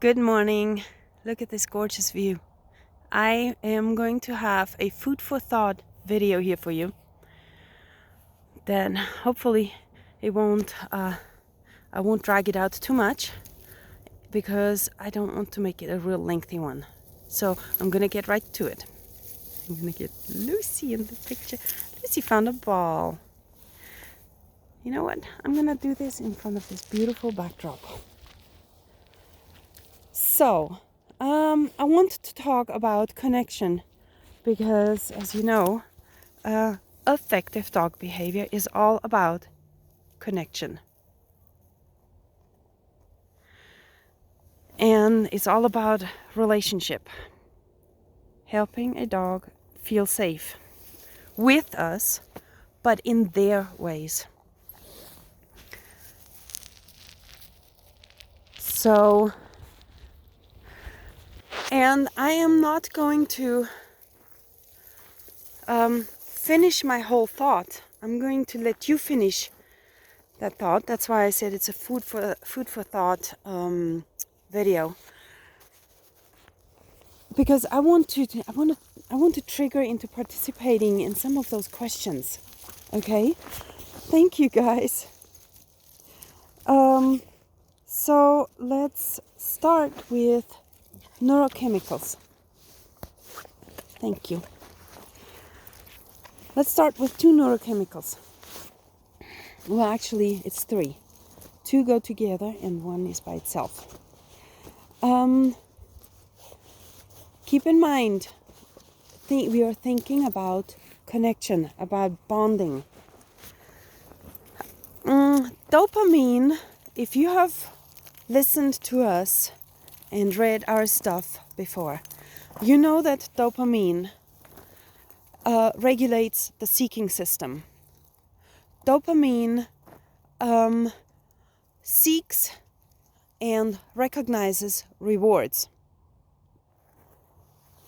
Good morning. Look at this gorgeous view. I am going to have a food for thought video here for you. Then hopefully I won't drag it out too much because I don't want to make it a real lengthy one. So I'm gonna get right to it. I'm gonna get Lucy in the picture. Lucy found a ball. You know what? I'm gonna do this in front of this beautiful backdrop. So, I want to talk about connection because, as you know, effective dog behavior is all about connection. And it's all about relationship. Helping a dog feel safe with us, but in their ways. So, and I am not going to finish my whole thought. I'm going to let you finish that thought. That's why I said it's a food for thought video. Because I want to trigger into participating in some of those questions. Okay? Thank you guys. So let's start with neurochemicals. Thank you. Let's start with 2 neurochemicals. Well, actually, it's 3. 2 go together and 1 is by itself. Keep in mind, we are thinking about connection, about bonding. Dopamine, if you have listened to us and read our stuff before, you know that dopamine regulates the seeking system. Dopamine seeks and recognizes rewards.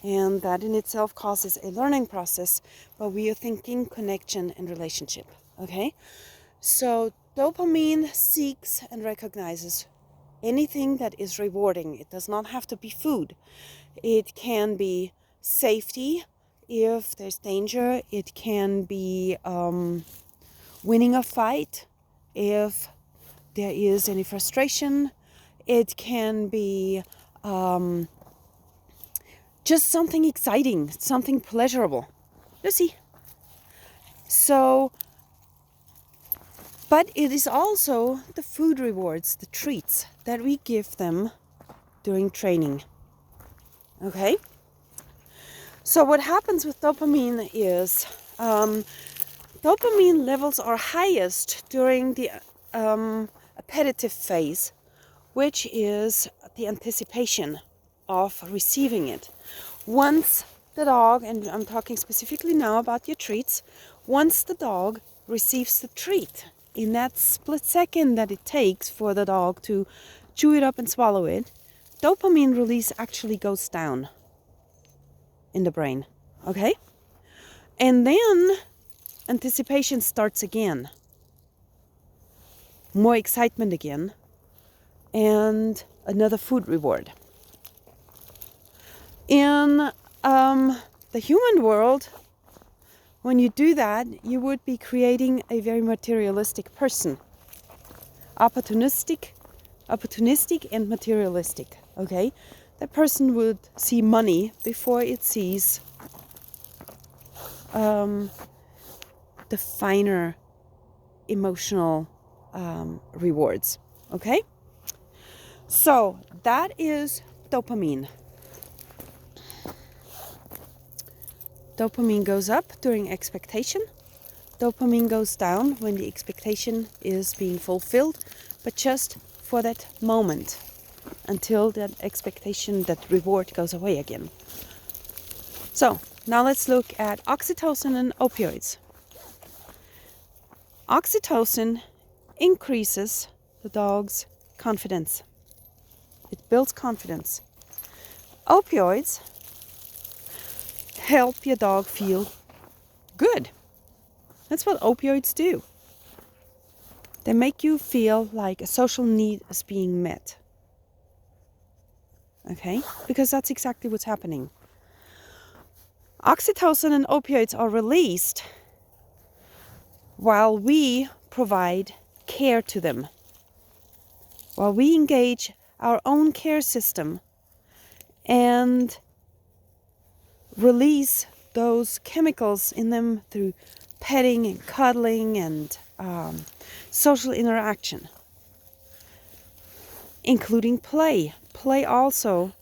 And that in itself causes a learning process, but we are thinking connection and relationship. Okay? So dopamine seeks and recognizes anything that is rewarding. It does not have to be food. It can be safety if there's danger. It can be winning a fight if there is any frustration. It can be just something exciting, something pleasurable. Lucy. So, but it is also the food rewards, the treats that we give them during training. Okay? So what happens with dopamine is dopamine levels are highest during the appetitive phase, which is the anticipation of receiving it. Once the dog, and I'm talking specifically now about your treats, once the dog receives the treat, in that split second that it takes for the dog to chew it up and swallow it, dopamine release actually goes down in the brain. Okay? And then anticipation starts again. More excitement again. And another food reward. In the human world, when you do that, you would be creating a very materialistic person. Opportunistic and materialistic. Okay? That person would see money before it sees the finer emotional rewards. Okay? So that is dopamine. Dopamine goes up during expectation. Dopamine goes down when the expectation is being fulfilled, but just for that moment until that expectation, that reward goes away again. So now let's look at oxytocin and opioids. Oxytocin increases the dog's confidence. It builds confidence. Opioids help your dog feel good. That's what opioids do. They make you feel like a social need is being met. Okay, because that's exactly what's happening. Oxytocin and opioids are released while we provide care to them, while we engage our own care system and release those chemicals in them through petting and cuddling and social interaction, including play. Play also,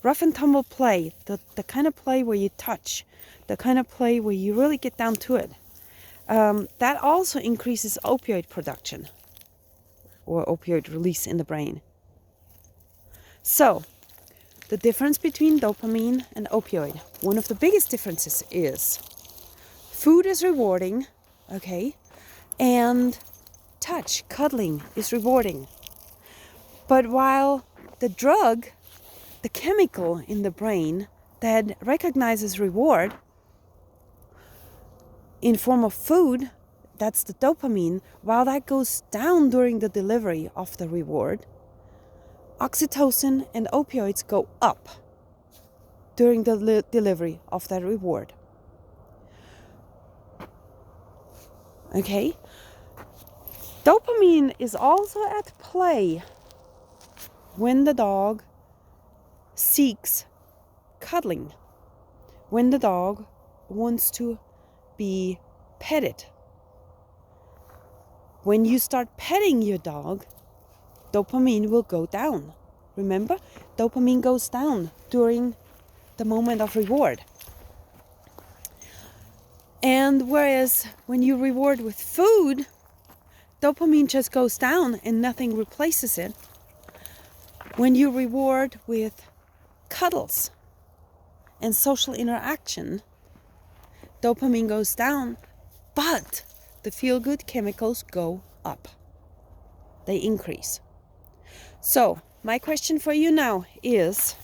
rough and tumble play, the kind of play where you touch, the kind of play where you really get down to it. That also increases opioid production or opioid release in the brain. So, the difference between dopamine and opioid, one of the biggest differences is food is rewarding, okay, and touch, cuddling is rewarding. But while the drug, the chemical in the brain that recognizes reward in form of food, that's the dopamine, while that goes down during the delivery of the reward, oxytocin and opioids go up during the delivery of that reward. Okay? Dopamine is also at play when the dog seeks cuddling, when the dog wants to be petted. When you start petting your dog, dopamine will go down. Remember, dopamine goes down during the moment of reward. And whereas when you reward with food, dopamine just goes down and nothing replaces it. When you reward with cuddles and social interaction, dopamine goes down, but the feel-good chemicals go up. They increase. So, my question for you now is,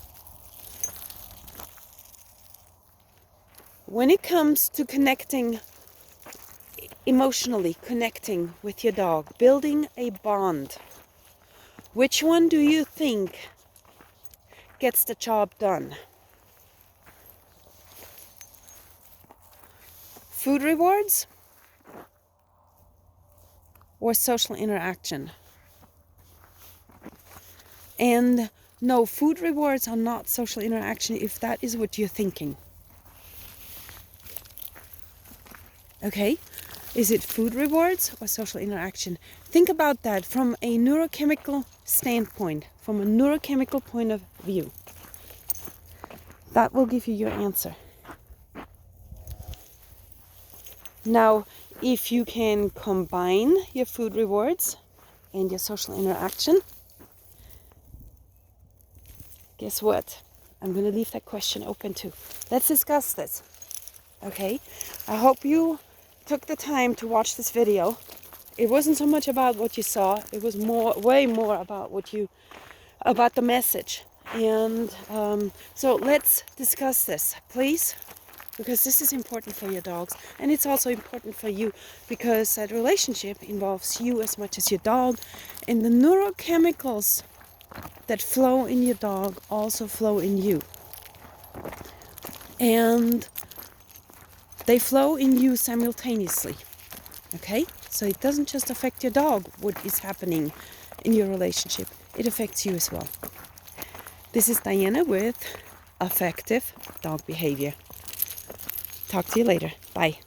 when it comes to connecting, emotionally connecting with your dog, building a bond, which one do you think gets the job done? Food rewards or social interaction? And no, food rewards are not social interaction if that is what you're thinking. Okay? Is it food rewards or social interaction? Think about that from a neurochemical standpoint, from a neurochemical point of view. That will give you your answer. Now, if you can combine your food rewards and your social interaction, guess what? I'm going to leave that question open too. Let's discuss this. Okay? I hope you took the time to watch this video. It wasn't so much about what you saw. It was way more about about the message. And so let's discuss this, please, because this is important for your dogs, and it's also important for you because that relationship involves you as much as your dog, and the neurochemicals that flow in your dog also flow in you, and they flow in you simultaneously. Okay, so it doesn't just affect your dog what is happening in your relationship, it affects you as well. This is Diana with Effective Dog Behavior. Talk to you later. Bye.